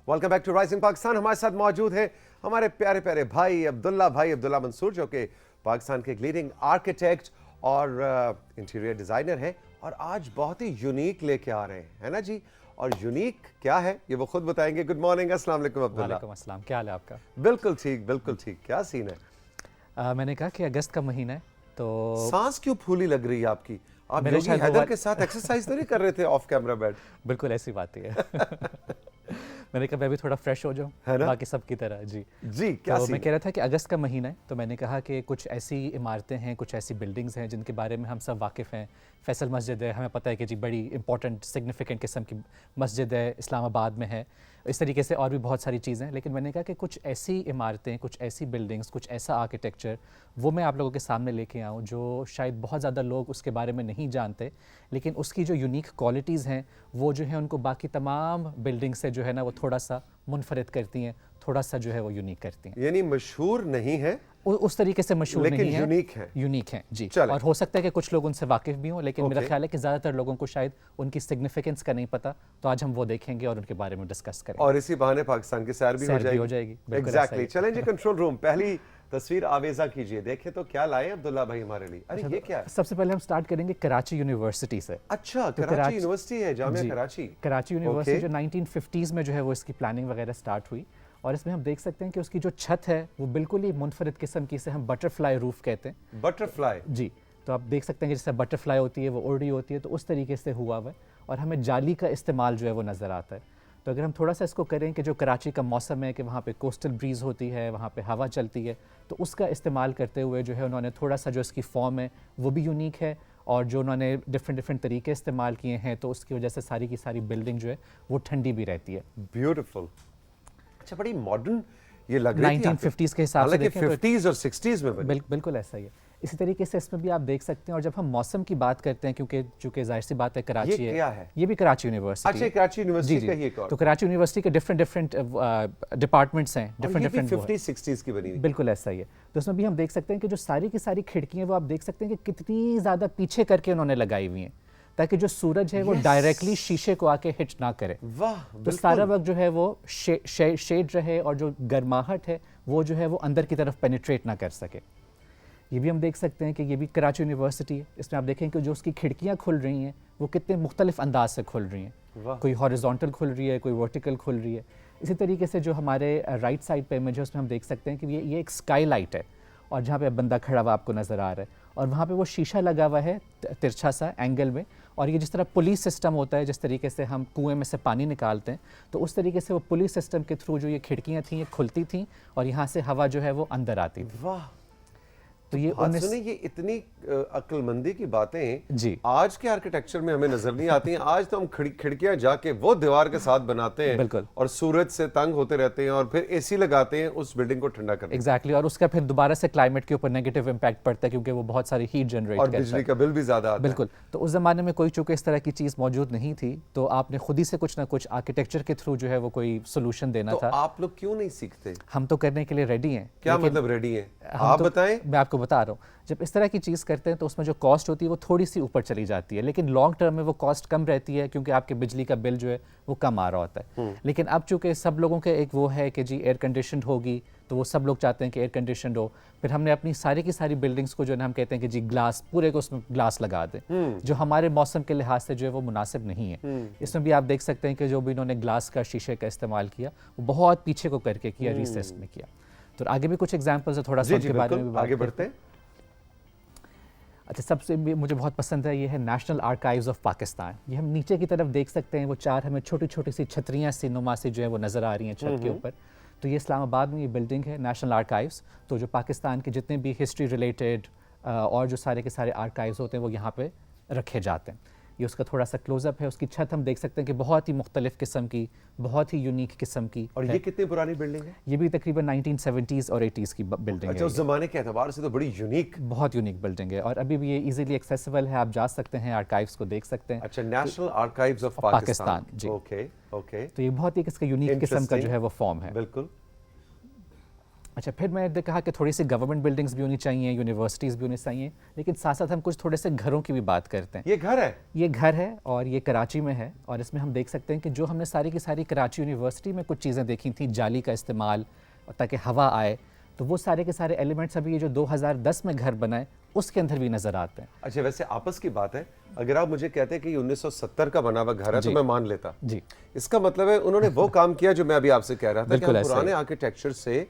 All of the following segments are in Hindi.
Welcome back to Rising Pakistan. हमारे साथ मौजूद है हमारे प्यारे प्यारे भाई अब्दुल्ला मंसूर, जो कि पाकिस्तान के एक लीडिंग आर्किटेक्ट और इंटीरियर डिजाइनर हैं, और आज बहुत ही यूनिक लेके आ रहे हैं, है ना जी। और यूनिक क्या है ये वो खुद बताएंगे। गुड मॉर्निंग, अस्सलाम वालेकुम अब्दुल्ला। वालेकुम अस्सलाम, क्या हाल है आपका? बिल्कुल ठीक। क्या सीन है? मैंने कहा कि अगस्त का महीना है तो सांस क्यों फूली लग रही है आपकी? आप मेरे योगी शायद हैदर के साथ एक्सरसाइज तो नहीं कर रहे थे ऑफ कैमरा बैठ? बिल्कुल ऐसी बात ही है। मैंने कहा मैं भी थोड़ा फ्रेश हो जाऊं, है ना? बाकी सब की तरह। जी क्या तो सीन मैं कह रहा था कि अगस्त का महीना है तो मैंने कहा कि कुछ ऐसी इमारतें हैं, कुछ ऐसी बिल्डिंग्स हैं जिनके बारे में हम सब वाकिफ़ हैं। फैसल मस्जिद है, हमें पता है कि जी बड़ी इंपॉर्टेंट सिग्निफिकेंट किस्म की मस्जिद है, इस्लामाबाद में है। इस तरीके से और भी बहुत सारी चीज़ें हैं, लेकिन मैंने कहा कि कुछ ऐसी इमारतें, कुछ ऐसी बिल्डिंग्स, कुछ ऐसा आर्किटेक्चर वो मैं आप लोगों के सामने लेके आऊँ जो शायद बहुत ज़्यादा लोग उसके बारे में नहीं जानते, लेकिन उसकी जो यूनिक क्वालिटीज़ हैं वो जो है उनको बाकी तमाम बिल्डिंग से जो है ना वो थोड़ा सा मुनफरिद करती हैं, थोड़ा सा जो है वो यूनिक करती हैं। यानी मशहूर नहीं है, उस तरीके से मशहूर लेकिन नहीं है, यूनिक है जी। चले। और हो सकता है कि कुछ लोग उनसे वाकिफ भी हों, लेकिन मेरा ख्याल है कि ज़्यादातर लोगों को शायद उनकी सिग्निफिकेंस का नहीं पता। तो आज हम वो देखेंगे और उनके बारे में डिस्कस करेंगे, और इसी बहाने पाकिस्तान की सैर भी हो जाएगी। एग्जैक्टली। चलें जी, कंट्रोल रूम पहली तस्वीर आवेजा कीजिए, देखें तो क्या लाए अब्दुल्ला भाई हमारे लिए। अरे ये क्या है? सबसे पहले हम स्टार्ट करेंगे कराची यूनिवर्सिटी से। अच्छा, कराची यूनिवर्सिटी है, जामिया कराची। कराची यूनिवर्सिटी जो 1950s में जो है वो इसकी प्लानिंग वगैरह स्टार्ट हुई, और इसमें हम देख सकते हैं कि उसकी जो छत है वो बिल्कुल ही मुनफरिद किस्म की, इसे हम बटरफ्लाई रूफ कहते हैं। बटरफ्लाई? जी। तो आप देख सकते हैं कि जैसे बटरफ्लाई होती है वो उड़ रही होती है, तो उस तरीके से हुआ हुआ है, और हमें जाली का इस्तेमाल जो है वो नज़र आता है। तो अगर हम थोड़ा सा इसको करें कि जो कराची का मौसम है कि वहाँ पे कोस्टल ब्रीज़ होती है, वहाँ पे हवा चलती है, तो उसका इस्तेमाल करते हुए जो है उन्होंने थोड़ा सा जो इसकी फॉर्म है वो भी यूनिक है, और जो उन्होंने डिफरेंट तरीके इस्तेमाल किए हैं, तो उसकी वजह से सारी की सारी बिल्डिंग जो है वो ठंडी भी रहती है। ब्यूटीफुल। अच्छा, बड़ी मॉडर्न ये लग रही थी 1950s के हिसाब से देखें 50s और 60s में बनी। बिल्कुल ऐसा ही है। इसी तरीके से इसमें भी आप देख सकते हैं, और जब हम मौसम की बात करते हैं, क्योंकि चूंकि जाहिर सी बात है कराची ये क्या है? ये भी कराची यूनिवर्सिटी। अच्छा, कराची यूनिवर्सिटी का ही एक और। तो कराची यूनिवर्सिटी के डिफरेंट डिपार्टमेंट्स हैं, डिफरेंट 50s 60s की बनी हुई। बिल्कुल ऐसा ही है। तो उसमें भी हम देख सकते हैं कि जो सारी की सारी खिड़कियां वो आप देख सकते हैं कि कितनी ज़्यादा पीछे करके उन्होंने लगाई हुई हैं, ताकि जो सूरज है वो डायरेक्टली शीशे को आके हिट ना करे। वाह। तो सारा वक्त जो है वो शेड रहे, और जो गर्माहट है वो जो है वो अंदर की तरफ पेनिट्रेट ना कर सके। ये भी हम देख सकते हैं कि ये भी कराची यूनिवर्सिटी है। इसमें आप देखें कि जो उसकी खिड़कियाँ खुल रही हैं वो कितने मुख्तलिफ अंदाज से खुल रही हैं। कोई हॉरिजॉन्टल खुल रही है, कोई वर्टिकल खुल रही है। इसी तरीके से जो हमारे राइट साइड पे इमेज है उसमें हम देख सकते हैं कि ये एक स्काई लाइट है, और जहाँ पे बंदा खड़ा हुआ आपको नज़र आ रहा है, और वहाँ पे वो शीशा लगा हुआ है तिरछा सा एंगल में। और ये जिस तरह पुलिस सिस्टम होता है, जिस तरीके से हम कुएं में से पानी निकालते हैं, तो उस तरीके से वो पुलिस सिस्टम के थ्रू जो ये खिड़कियाँ थी ये खुलती थी, और यहाँ से हवा जो है वो अंदर आती थी। वाह। तो ये सुने, ये इतनी अक्लमंदी की बातें जी आज के आर्किटेक्चर में हमें नजर नहीं आती हैं। आज तो हम खिड़कियां जाके वो दीवार के साथ बनाते हैं, बिल्कुल, और सूरज से तंग होते रहते हैं, और फिर एसी लगाते हैं उस बिल्डिंग को ठंडा करने। एग्जैक्टली। और उसका फिर दोबारा से क्लाइमेट के ऊपर नेगेटिव इंपैक्ट पड़ता है, क्योंकि वो बहुत सारी हीट जनरेट और करता है, बिजली का बिल भी ज्यादा आता है। बिल्कुल। तो उस जमाने में कोई चूंकि इस तरह की चीज़ मौजूद नहीं थी, तो आपने खुद ही से कुछ ना कुछ आर्किटेक्चर के थ्रू जो है वो कोई सोल्यूशन देना था। आप लोग क्यों नहीं सीखते? हम तो करने के लिए रेडी हैं। क्या मतलब रेडी हैं? आप बताएं। मैं आपको बता रहा हूँ, जब इस तरह की चीज़ करते हैं तो उसमें जो कॉस्ट होती है वो थोड़ी सी ऊपर चली जाती है, लेकिन लॉन्ग टर्म में वो कॉस्ट कम रहती है, क्योंकि आपके बिजली का बिल जो है वो कम आ रहा होता है। लेकिन अब चूंकि सब लोगों के एक वो है कि जी एयर कंडीशनड होगी, तो वो सब लोग चाहते हैं कि एयर कंडीशनड हो। फिर हमने अपनी सारी की सारी बिल्डिंग्स को जो है हम कहते हैं कि जी ग्लास, पूरे को उसमें ग्लास लगा दें, जो हमारे मौसम के लिहाज से जो है वो मुनासिब नहीं है। इसमें भी आप देख सकते हैं कि जो भी इन्होंने ग्लास का, शीशे का इस्तेमाल किया वो बहुत पीछे को करके किया, रिसेस में किया। तो आगे भी कुछ एग्जाम्पल्स है, थोड़ा सा उनके बारे में भी आगे बढ़ते हैं। अच्छा, सबसे मुझे बहुत पसंद है, ये है नेशनल आर्काइव्स ऑफ पाकिस्तान। ये हम नीचे की तरफ देख सकते हैं, वो चार हमें छोटी छोटी सी छतरियाँ सी नुमा से जो है वो नज़र आ रही हैं छत के ऊपर। तो ये इस्लामाबाद में ये बिल्डिंग है नेशनल आर्काइव्स। तो जो पाकिस्तान के जितने भी हिस्ट्री रिलेटेड और जो सारे के सारे आर्काइव्स होते हैं वो यहाँ पे रखे जाते हैं। ये उसका थोड़ा सा क्लोजअप है। उसकी छत हम देख सकते हैं कि बहुत ही मुख्तलिफ किस्म की, बहुत ही यूनिक किस्म की। और ये कितनी पुरानी बिल्डिंग है? ये भी तकरीबन 1970s और 80s की बिल्डिंग है। अच्छा, उस जमाने के एतबार से तो बड़ी यूनिक, बहुत यूनिक बिल्डिंग है, और अभी भी ये इजीली एक्सेसिबल है, आप जा सकते हैं, आर्काइव्स को देख सकते हैं। अच्छा, नेशनल आर्काइव्स ऑफ पाकिस्तान। जी, ओके। तो ये बहुत ही इसका यूनिक किस्म का जो है वो फॉर्म है। बिल्कुल। अच्छा, फिर मैंने कहा कि थोड़ी सी गवर्नमेंट बिल्डिंग्स भी होनी चाहिए, यूनिवर्सिटीज़ भी होनी चाहिए, लेकिन साथ साथ हम कुछ थोड़े से घरों की भी बात करते हैं। ये घर है? ये घर है और ये कराची में है, और इसमें हम देख सकते हैं कि जो हमने सारी की सारी कराची यूनिवर्सिटी में कुछ चीज़ें देखी थी, जाली का इस्तेमाल ताकि हवा आए, तो वो सारे के सारे एलिमेंट्स अभी ये जो 2010 में घर बनाए उसके अंदर भी नज़र आते हैं। अच्छा, वैसे आपस की बात है, अगर आप मुझे कहते हैं कि 1970 का बना हुआ घर है तो मैं मान लेता। जी, इसका मतलब है उन्होंने वो काम किया जो मैं अभी आपसे कह रहा था कि बिल्कुल हम ऐसा पुराने ही। आर्किटेक्चर से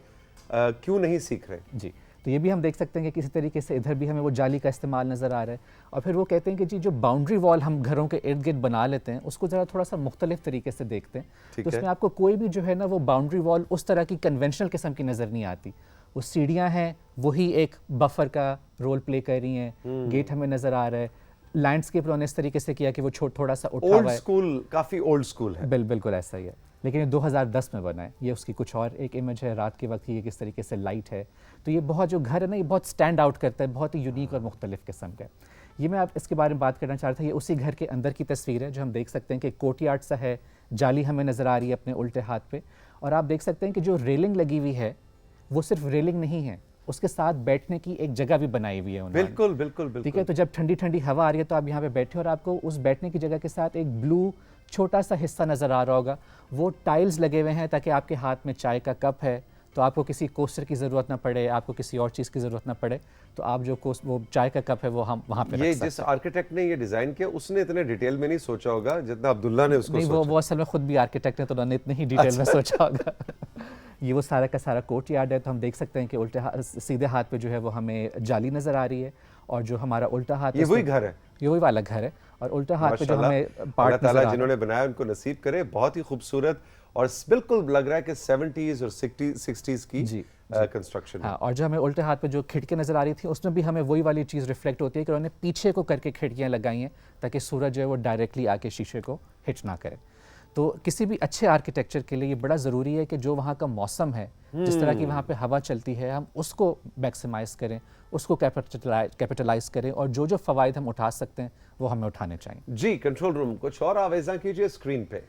क्यों नहीं सीख रहे। जी, तो ये भी हम देख सकते हैं कि किसी तरीके से इधर भी हमें वो जाली का इस्तेमाल नज़र आ रहा है। और फिर वो कहते हैं कि जी जो बाउंड्री वॉल हम घरों के इर्द गिर्द बना लेते हैं उसको ज़रा थोड़ा सा मुख्तलिफ तरीके से देखते हैं, ठीक तो है। उसमें आपको कोई भी जो है ना वो बाउंड्री वॉल उस तरह की कन्वेंशनल किस्म की नज़र नहीं आती। वो सीढ़ियाँ हैं, वही एक बफर का रोल प्ले कर रही हैं, गेट हमें नज़र आ रहा है, लैंडस्केप उन्होंने इस तरीके से किया कि वो थोड़ा सा उठा ओल्ड हुआ है। स्कूल, काफी ओल्ड स्कूल है। बिल्कुल ऐसा ही है, लेकिन ये 2010 में बना है। ये उसकी कुछ और एक इमेज है रात के वक्त की, ये किस तरीके से लाइट है। तो ये बहुत जो घर है ना, ये बहुत स्टैंड आउट करता है, बहुत ही यूनिक और मुख्तलिफ किस्म का है। ये मैं आप इसके बारे में बात करना चाह रहा था। ये उसी घर के अंदर की तस्वीर है जो हम देख सकते हैं कि कोर्टयार्ड सा है, जाली हमें नज़र आ रही है अपने उल्टे हाथ पे, और आप देख सकते हैं कि जो रेलिंग लगी हुई है वो सिर्फ रेलिंग नहीं है, उसके साथ बैठने की एक जगह भी बनाई हुई है उन्होंने। बिल्कुल बिल्कुल ठीक है, बिल्कुल। तो जब ठंडी ठंडी हवा आ रही है तो आप यहाँ पे बैठे और आपको उस बैठने की जगह के साथ एक ब्लू छोटा सा हिस्सा नज़र आ रहा होगा। वो टाइल्स लगे हुए हैं ताकि आपके हाथ में चाय का कप है तो आपको किसी कोस्टर की ज़रूरत ना पड़े, आपको किसी और चीज़ की ज़रूरत ना पड़े, तो आप जो वो चाय का कप है वो हम वहाँ पे ये रख सकते जिस आर्किटेक्ट ने ये डिजाइन किया उसने इतने डिटेल में नहीं सोचा होगा जितना अब्दुल्ला ने उसको नहीं, सोचा। वो असल में खुद भी आर्किटेक्ट है तो उन्होंने इतने ही डिटेल में सोचा होगा। ये वो सारा का सारा कोर्टयार्ड है, तो हम देख सकते हैं कि उल्टे सीधे हाथ पे जो है वो हमें जाली नज़र आ रही है, और जो हमारा उल्टा हाथ ये वही घर है? ये वही वाला घर है, और उल्टा हाथ पे जो माशाल्लाह, हमें अल्लाह पार्ट नज़र ताला आ रहा है। जिन्होंने बनाया उनको नसीब करे। बहुत ही खूबसूरत और बिल्कुल लग रहा है कि 70s और 60s की जी, कंस्ट्रक्शन। हाँ, और जो हमें उल्टे हाथ पे जो खिड़की नज़र आ रही थी उसमें भी हमें वही वाली चीज़ रिफ्लेक्ट होती है कि उन्होंने पीछे को करके खिड़कियाँ लगाई हैं ताकि सूरज जो है वो डायरेक्टली आके शीशे को हिट ना करे। तो किसी भी अच्छे आर्किटेक्चर के लिए ये बड़ा ज़रूरी है कि जो वहाँ का मौसम है, जिस तरह की वहाँ पे हवा चलती है, हम उसको मैक्सिमाइज़ करें, उसको कैपिटलाइज करें, और जो जो फ़वाइद हम उठा सकते हैं वो हमें उठाने चाहिए। जी, कंट्रोल रूम कुछ और आवेज़ा कीजिए स्क्रीन पे।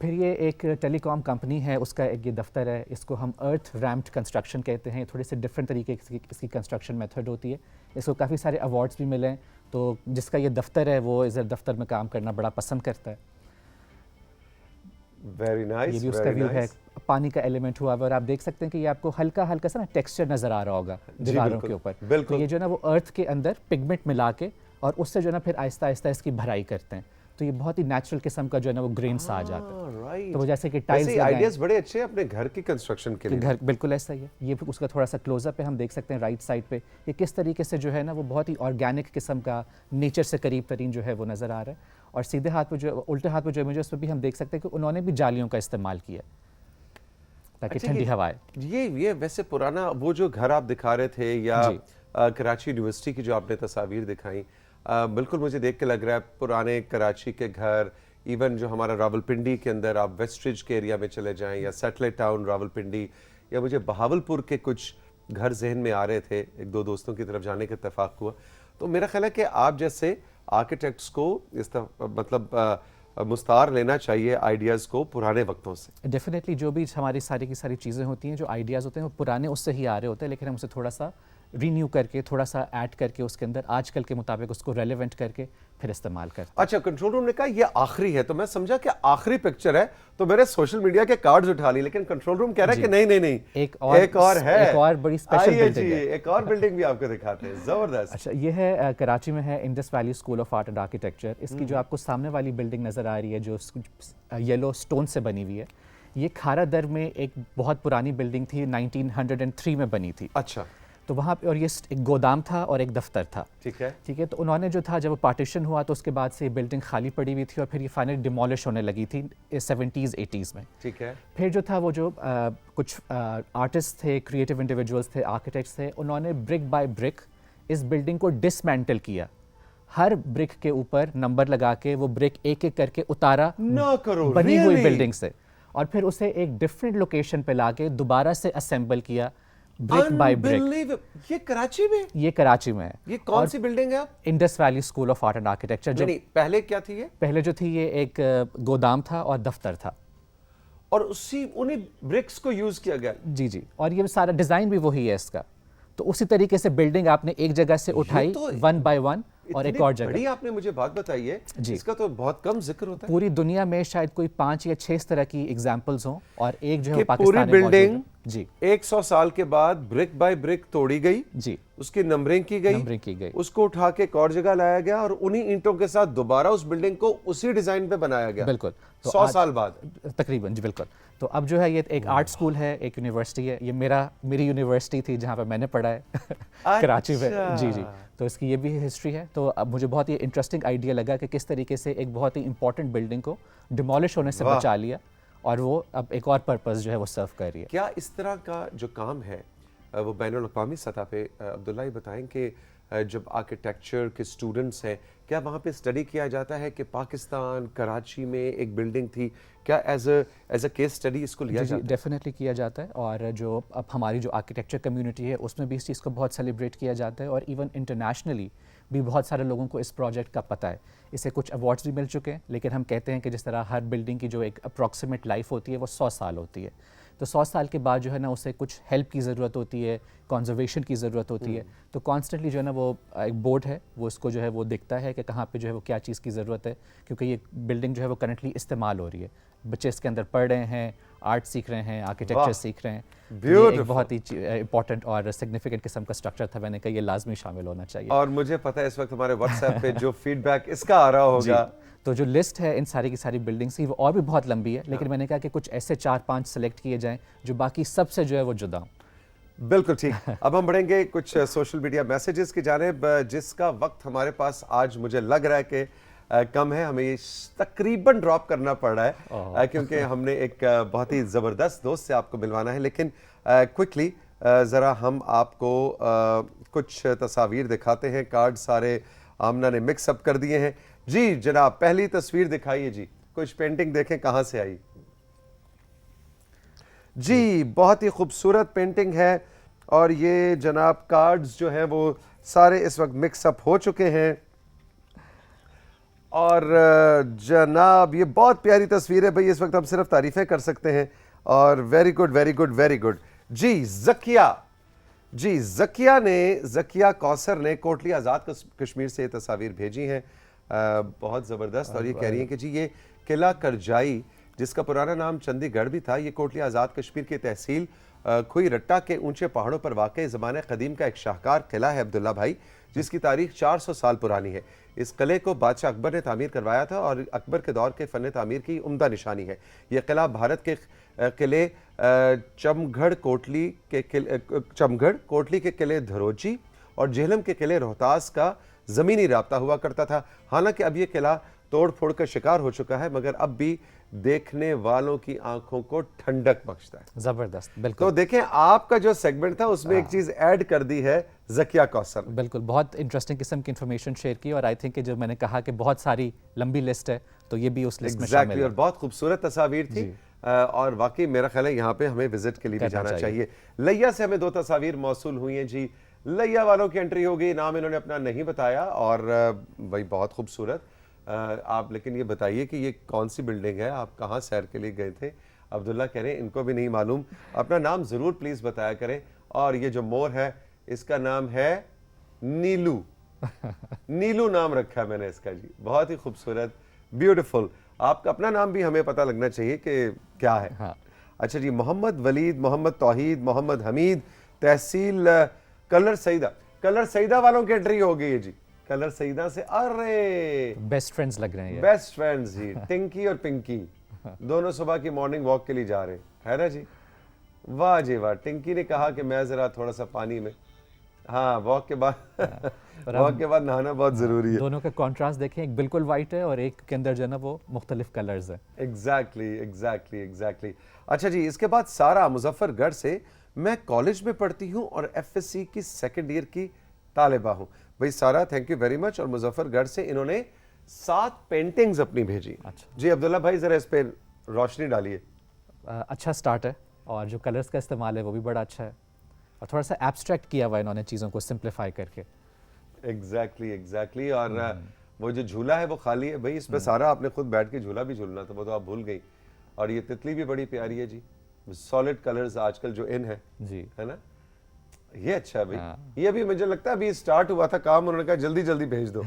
फिर ये एक टेलीकॉम कंपनी है, उसका एक ये दफ्तर है, इसको हम अर्थ रैम्प्ड कंस्ट्रक्शन कहते हैं। थोड़ी सी डिफरेंट तरीके की इसकी कंस्ट्रक्शन मेथड होती है। इसको काफ़ी सारे अवार्ड्स भी मिले हैं, तो जिसका ये दफ्तर है वो इस दफ्तर में काम करना बड़ा पसंद करता है। वेरी ये नाइस, भी उसका व्यू है, पानी का एलिमेंट हुआ हुआ, और आप देख सकते हैं कि ये आपको हल्का हल्का सा ना टेक्सचर नज़र आ रहा होगा दीवारों बिल्कुल, के ऊपर। बिल्कुल। तो ये जो ना वो अर्थ के अंदर पिगमेंट मिला के और उससे जो ना फिर आहिस्ता आहिस्ता इसकी भराई करते हैं, तो ये बहुत ही नेचुरल किस्म का जो है ना वो ग्रेन्स आ जाता है। राइट। तो वो जैसे कि टाइल्स वैसे आइडियाज बड़े अच्छे हैं अपने घर की कंस्ट्रक्शन के लिए। घर बिल्कुल ऐसा ही है। ये फिर उसका थोड़ा सा क्लोजअप है, हम देख सकते हैं राइट साइड पे ये किस तरीके से जो है ना वो बहुत ही ऑर्गेनिक किस्म का, नेचर से करीब तरीन जो है वो नज़र आ रहा है। और सीधे हाथ पे जो उल्टे हाथ पे जो इमेज है उसमें भी हम देख सकते हैं कि उन्होंने भी जालियों का इस्तेमाल किया ताकि अच्छा, ठंडी हवा आए। ये वैसे पुराना वो जो घर आप दिखा रहे थे या जी। कराची यूनिवर्सिटी की जो आपने तस्वीर दिखाई, बिल्कुल मुझे देख के लग रहा है पुराने कराची के घर। इवन जो हमारा रावलपिंडी के अंदर आप वेस्टरिज के एरिया में चले जाएं या सैटेलाइट टाउन रावलपिंडी, या मुझे बहावलपुर के कुछ घर जहन में आ रहे थे, एक दो दोस्तों की तरफ जाने का इत्तेफाक हुआ। तो मेरा ख्याल है कि आप जैसे आर्किटेक्ट्स को मतलब मुस्तार लेना चाहिए आइडियाज़ को पुराने वक्तों से। डेफिनेटली जो भी हमारी सारी की सारी चीज़ें होती हैं, जो आइडियाज़ होते हैं वो पुराने उससे ही आ रहे होते हैं, लेकिन हम उसे थोड़ा सा रीन्यू करके, थोड़ा सा ऐड करके उसके अंदर आजकल के मुताबिक उसको रेलेवेंट करके फिर इस्तेमाल करते हैं। अच्छा, कंट्रोल रूम ने कहा ये आखिरी है, तो मैं समझा कि आखिरी पिक्चर है, तो मेरे सोशल मीडिया के कार्ड्स उठा ली, लेकिन कंट्रोल रूम कह रहा है कि नहीं नहीं नहीं, एक और है, एक और बड़ी स्पेशल आइए बिल्डिंग जी, है। एक और बिल्डिंग भी आपको दिखाते हैं, जबरदस्त। अच्छा, ये है कराची में है Indus valley school of art and architecture. इसकी जो आपको सामने वाली बिल्डिंग नज़र आ रही है जो येलो स्टोन से बनी हुई है, ये खारा दर में एक बहुत पुरानी बिल्डिंग थी, 1903 में बनी थी। अच्छा, तो वहाँ पे, और ये एक गोदाम था और एक दफ्तर था। ठीक है। ठीक है, तो उन्होंने जो था, जब पार्टीशन हुआ तो उसके बाद से ये बिल्डिंग खाली पड़ी हुई थी और फिर ये फाइनली डिमोलिश होने लगी थी 70s 80s में। ठीक है। फिर जो था वो जो कुछ आर्टिस्ट थे, क्रिएटिव इंडिविजुअल्स थे, आर्किटेक्ट्स थे, उन्होंने ब्रिक बाय ब्रिक इस बिल्डिंग को डिसमेंटल किया। हर ब्रिक के ऊपर नंबर लगा के वो ब्रिक एक एक करके उतारा ना करो, बनी हुई really? बिल्डिंग से, और फिर उसे एक डिफरेंट लोकेशन पे लाके दोबारा से असेंबल किया ब्रिक बाय ब्रिक। Unbelievable! ये कराची में? ये कराची में है। ये कौन सी बिल्डिंग है? Indus valley school of art and architecture. नहीं, पहले क्या थी ये? पहले जो थी ये एक गोदाम था और दफ्तर था। और उसी उन्हीं ब्रिक्स को यूज किया गया। जी जी, और ये सारा डिजाइन भी वही है इसका। तो उसी तरीके से बिल्डिंग आपने एक जगह से उठाई तो 1 बाय 1 और एक इतनी और जगह। बड़ी आपने मुझे बात बताई है, जी। इसका तो बहुत कम जिक्र होता है पूरी दुनिया में शायद कोई 5 या 6 इस तरह की एग्जांपल्स हों, और एक जो है कि वो पूरी पाकिस्तान में मौजूद है। बिल्डिंग जी 100 साल के बाद ब्रिक बाय ब्रिक तोड़ी गई, जी, उसकी नंबरिंग की गई, नंबरिंग की गई। उसको उठा के एक और जगह लाया गया और उन्हीं ईंटों के साथ दोबारा उस बिल्डिंग को उसी डिजाइन पे बनाया गया। बिल्कुल। तो 100 साल बाद तकरीबन, जी बिल्कुल। तो अब जो है ये एक आर्ट स्कूल है, एक यूनिवर्सिटी है। ये मेरी यूनिवर्सिटी थी जहाँ पे मैंने पढ़ा है कराची में। जी जी, तो इसकी ये भी हिस्ट्री है। तो अब मुझे बहुत ही इंटरेस्टिंग आइडिया लगा कि किस तरीके से एक बहुत ही इंपॉर्टेंट बिल्डिंग को डिमोलिश होने से वाह। बचा लिया, और वो अब एक और पर्पस जो है वो सर्व कर रही है। क्या इस तरह का जो काम है वो बैनुल अक़वामी सतह पे, अब्दुल्ला ये बताएं कि जब आर्किटेक्चर के स्टूडेंट्स हैं, क्या वहाँ पे स्टडी किया जाता है कि पाकिस्तान कराची में एक बिल्डिंग थी, क्या एज अ केस स्टडी इसको लिया जी जी, जाता है? डेफिनेटली किया जाता है। और जो अब हमारी जो आर्किटेक्चर कम्युनिटी है उसमें भी इस चीज़ को बहुत सेलिब्रेट किया जाता है, और इवन इंटरनेशनली भी बहुत सारे लोगों को इस प्रोजेक्ट का पता है। इसे कुछ अवार्ड्स भी मिल चुके हैं, लेकिन हम कहते हैं कि जिस तरह हर बिल्डिंग की जो एक अप्रॉक्सीमेट लाइफ होती है वो 100 साल होती है। तो 100 साल के बाद जो है ना उसे कुछ हेल्प की ज़रूरत होती है, कंजर्वेशन की ज़रूरत होती है। तो कॉन्स्टेंटली जो है ना वो एक बोर्ड है, वो इसको जो है वो दिखता है कि कहाँ पे जो है वो क्या चीज़ की ज़रूरत है, क्योंकि ये बिल्डिंग जो है वो करंटली इस्तेमाल हो रही है। बच्चे इसके अंदर पढ़ रहे हैं, आर्ट सीख रहे हैं, आर्किटेक्चर वाह, सीख रहे हैं। तो ये beautiful। एक बहुत ही इंपॉर्टेंट और सिग्निफिकेंट किस्म का स्ट्रक्चर था। मैंने कहा ये लाजमी शामिल होना चाहिए। और मुझे पता है इस वक्त हमारे व्हाट्सएप पे जो फीडबैक इसका आ रहा होगा। तो जो लिस्ट है इन सारी की सारी बिल्डिंग्स की वो और भी बहुत लंबी है, लेकिन मैंने कहा कि कुछ ऐसे 4-5 सेलेक्ट किए जाएं जो बाकी सबसे जो है वो जुदा हों। बिल्कुल ठीक। अब हम बढ़ेंगे कुछ सोशल मीडिया मैसेजेस की जानिब, जिसका वक्त हमारे पास आज मुझे लग रहा है कि कम है, हमें ये तकरीबन ड्रॉप करना पड़ रहा है क्योंकि हमने एक बहुत ही ज़बरदस्त दोस्त से आपको मिलवाना है। लेकिन क्विकली ज़रा हम आपको कुछ तस्वीर दिखाते हैं। कार्ड सारे आमना ने मिक्स अप कर दिए हैं। जी जनाब, पहली तस्वीर दिखाइए जी, कुछ पेंटिंग देखें कहाँ से आई। जी बहुत ही खूबसूरत पेंटिंग है, और ये जनाब कार्ड्स जो हैं वो सारे इस वक्त मिक्सअप हो चुके हैं। और जनाब ये बहुत प्यारी तस्वीर है भाई, इस वक्त हम सिर्फ तारीफें कर सकते हैं। और very good very good very good. जी ज़किया कौसर ने कोटली आज़ाद कश्मीर से ये तस्वीर भेजी हैं, बहुत ज़बरदस्त। और ये कह रही हैं कि जी ये किला करजाई, जिसका पुराना नाम चंडीगढ़ भी था, ये कोटली आज़ाद कश्मीर की तहसील खुई रट्टा के ऊंचे पहाड़ों पर वाक़ ज़माने क़दीम का एक शाहकार किला है अब्दुल्ला भाई, जिसकी तारीख 400 साल पुरानी है। इस किले को बादशाह अकबर ने तामीर करवाया था और अकबर के दौर के फ़न तामीर की उम्दा निशानी है। यह किला भारत के किले चमगढ़ कोटली के किले धरोची और झेलम के किले रोहतास का ज़मीनी राब्ता हुआ करता था। हालांकि अब यह किला तोड़ फोड़ का शिकार हो चुका है, मगर अब भी देखने वालों की आंखों को ठंडक बख्शता है। जबरदस्त, बिल्कुल। तो देखें आपका जो सेगमेंट था उसमें एक चीज ऐड कर दी है ज़किया कौसर। बिल्कुल, बहुत इंटरेस्टिंग किस्म की इंफॉर्मेशन शेयर की, और आई थिंक कि जो मैंने कहा कि बहुत सारी लंबी लिस्ट है, तो ये भी उस लिस्ट में शामिल है। और बहुत खूबसूरत तस्वीर थी, और वाकई मेरा ख्याल है यहाँ पे हमें विजिट के लिए भी जाना चाहिए। लैया से हमें 2 तस्वीर मौसूल हुई हैं जी। लैया वालों की एंट्री हो गई, नाम इन्होंने अपना नहीं बताया, और भाई बहुत खूबसूरत। आप लेकिन ये बताइए कि ये कौन सी बिल्डिंग है, आप कहाँ सैर के लिए गए थे? अब्दुल्ला कह रहे हैं इनको भी नहीं मालूम, अपना नाम ज़रूर प्लीज़ बताया करें। और ये जो मोर है इसका नाम है नीलू। नीलू नाम रखा है मैंने इसका जी, बहुत ही खूबसूरत, ब्यूटीफुल। आपका अपना नाम भी हमें पता लगना चाहिए कि क्या है। हाँ। अच्छा जी, मोहम्मद वलीद, मोहम्मद तौहीद, मोहम्मद हमीद, तहसील कलर सईदा वालों की एंट्री हो गई है जी। कलर सईदा से, अरे बेस्ट फ्रेंड्स लग रहे हैं, बेस्ट फ्रेंड्स जी, टिंकी और पिंकी दोनों सुबह की मॉर्निंग वॉक के लिए जा रहे हैं ना जी। वाह जी वाह। टिंकी ने कहा कि मैं जरा थोड़ा सा पानी में, हाँ वॉक के बाद वॉक के बाद नहाना बहुत जरूरी है। दोनों का कॉन्ट्रास्ट देखें, एक बिल्कुल वाइट है और एक के अंदर जो है ना वो मुख्तलिफ कलर्स है। एग्जैक्टली। अच्छा जी, इसके बाद सारा मुजफ्फरगढ़ से, मैं कॉलेज में पढ़ती हूँ और FSC की सेकेंड ईयर की तालिबा हूँ। भाई सारा थैंक यू वेरी मच। और मुजफ्फरगढ़ से इन्होंने 7 पेंटिंग्स अपनी भेजी। अच्छा जी अब्दुल्ला भाई जरा इस पे रोशनी डालिए। अच्छा स्टार्ट है, और जो कलर्स का इस्तेमाल है वो भी बड़ा अच्छा है, और थोड़ा सा एब्स्ट्रैक्ट किया हुआ है इन्होंने चीज़ों को सिंप्लीफाई करके। एग्जैक्टली। और वो जो झूला है वो खाली है भाई, इस पे सारा आपने खुद बैठ के झूला भी झूलना था, वो तो आप भूल गई। और ये तितली भी बड़ी प्यारी है जी, सॉलिड कलर्स आजकल जो इन है जी है ना, ये अच्छा है भाई। हाँ। ये अभी मुझे लगता है अभी स्टार्ट हुआ था काम, उन्होंने कहा जल्दी जल्दी भेज दो।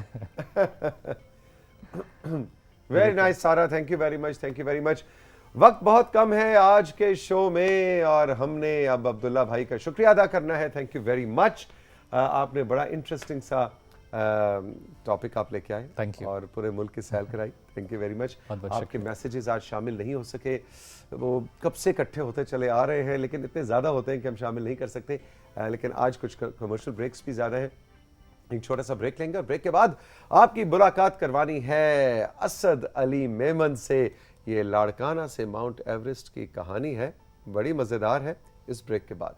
वेरी नाइस सारा, thank you very much, thank you very much. वक्त बहुत कम है आज के शो में और हमने अब अब्दुल्ला भाई का शुक्रिया अदा करना है। Thank you very much. आपने बड़ा इंटरेस्टिंग सा टॉपिक आप लेके आए Thank you. और पूरे मुल्क की सैर कराई। Thank you very much. बहुत आपके मैसेजेस आज शामिल नहीं हो सके, वो कब से इकट्ठे होते चले आ रहे हैं, लेकिन इतने ज़्यादा होते हैं कि हम शामिल नहीं कर सकते। लेकिन आज कुछ कमर्शियल ब्रेक्स भी ज़्यादा हैं, एक छोटा सा ब्रेक लेंगे और ब्रेक के बाद आपकी मुलाकात करवानी है असद अली मेमन से। ये लाड़काना से माउंट एवरेस्ट की कहानी है, बड़ी मज़ेदार है। इस ब्रेक के बाद